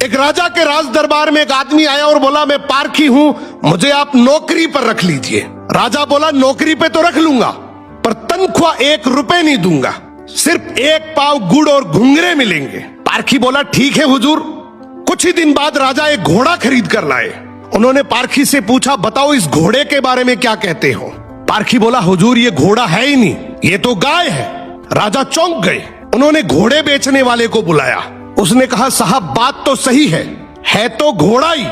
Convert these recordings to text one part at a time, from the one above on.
एक राजा के राज दरबार में एक आदमी आया और बोला, मैं पारखी हूं, मुझे आप नौकरी पर रख लीजिए। राजा बोला, नौकरी पे तो रख लूंगा, पर तनख्वाह 1 रुपए नहीं दूंगा, सिर्फ 1 पाव गुड़ और घुंघरे मिलेंगे। पारखी बोला, ठीक है हुजूर। कुछ ही दिन बाद राजा एक घोड़ा खरीद कर लाए। उन्होंने पारखी से पूछा, बताओ इस घोड़े के बारे में क्या कहते हो। पारखी बोला, हुजूर ये घोड़ा है ही नहीं, ये तो गाय है। राजा चौंक गए। उन्होंने घोड़े बेचने वाले को बुलाया। उसने कहा, साहब बात तो सही है तो घोड़ा ही,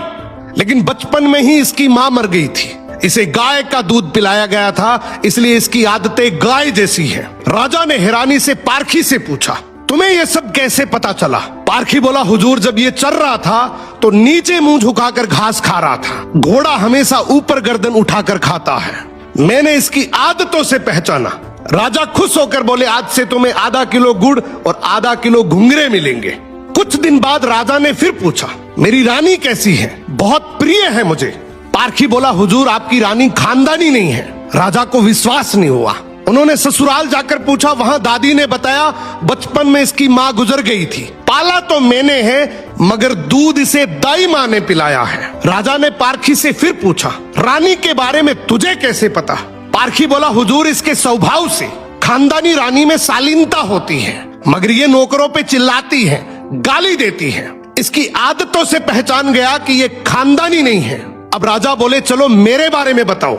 लेकिन बचपन में ही इसकी मां मर गई थी, इसे गाय का दूध पिलाया गया था, इसलिए इसकी आदतें गाय जैसी हैं। राजा ने हैरानी से पारखी से पूछा, तुम्हें यह सब कैसे पता चला। पारखी बोला, हुजूर जब ये चल रहा था तो नीचे मुंह झुकाकर घास खा रहा था, घोड़ा हमेशा ऊपर गर्दन उठाकर खाता है, मैंने इसकी आदतों से पहचाना। राजा खुश होकर बोले, आज से तुम्हें आधा किलो गुड़ और आधा किलो घुंघरे मिलेंगे। कुछ दिन बाद राजा ने फिर पूछा, मेरी रानी कैसी है, बहुत प्रिय है मुझे। पारखी बोला, हुजूर आपकी रानी खानदानी नहीं है। राजा को विश्वास नहीं हुआ। उन्होंने ससुराल जाकर पूछा, वहां दादी ने बताया, बचपन में इसकी माँ गुजर गई थी, पाला तो मैंने है, मगर दूध इसे दाई माँ ने पिलाया है। राजा ने पारखी से फिर पूछा, रानी के बारे में तुझे कैसे पता। पारखी बोला, हुजूर इसके स्वभाव से खानदानी रानी में शालीनता होती है, मगर ये नौकरों पे चिल्लाती है, गाली देती है, इसकी आदतों से पहचान गया कि ये खानदानी नहीं है। अब राजा बोले, चलो मेरे बारे में बताओ।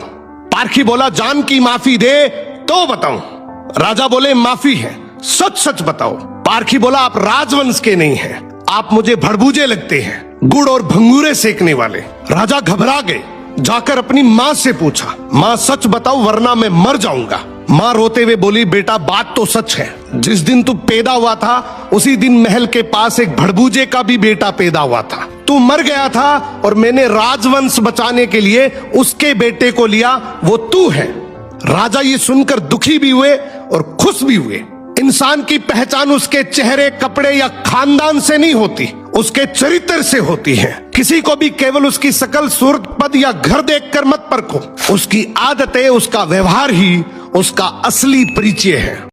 पारखी बोला, जान की माफी दे तो बताऊं। राजा बोले, माफी है, सच सच बताओ। पारखी बोला, आप राजवंश के नहीं हैं, आप मुझे भड़बूजे लगते हैं, गुड़ और भंगूरे सेकने वाले। राजा घबरा गए। जाकर अपनी माँ से पूछा, माँ सच बताओ वरना मैं मर जाऊंगा। माँ रोते हुए बोली, बेटा बात तो सच है, जिस दिन तू पैदा हुआ था उसी दिन महल के पास एक भड़बूजे का भी बेटा पैदा हुआ था, तू मर गया था और मैंने राजवंश बचाने के लिए उसके बेटे को लिया, वो तू है। राजा ये सुनकर दुखी भी हुए और खुश भी हुए। इंसान की पहचान उसके चेहरे, कपड़े या खानदान से नहीं होती, उसके चरित्र से होती है। किसी को भी केवल उसकी शकल, सूरत, पद या घर देखकर मत परखो, उसकी आदतें, उसका व्यवहार ही उसका असली परिचय है।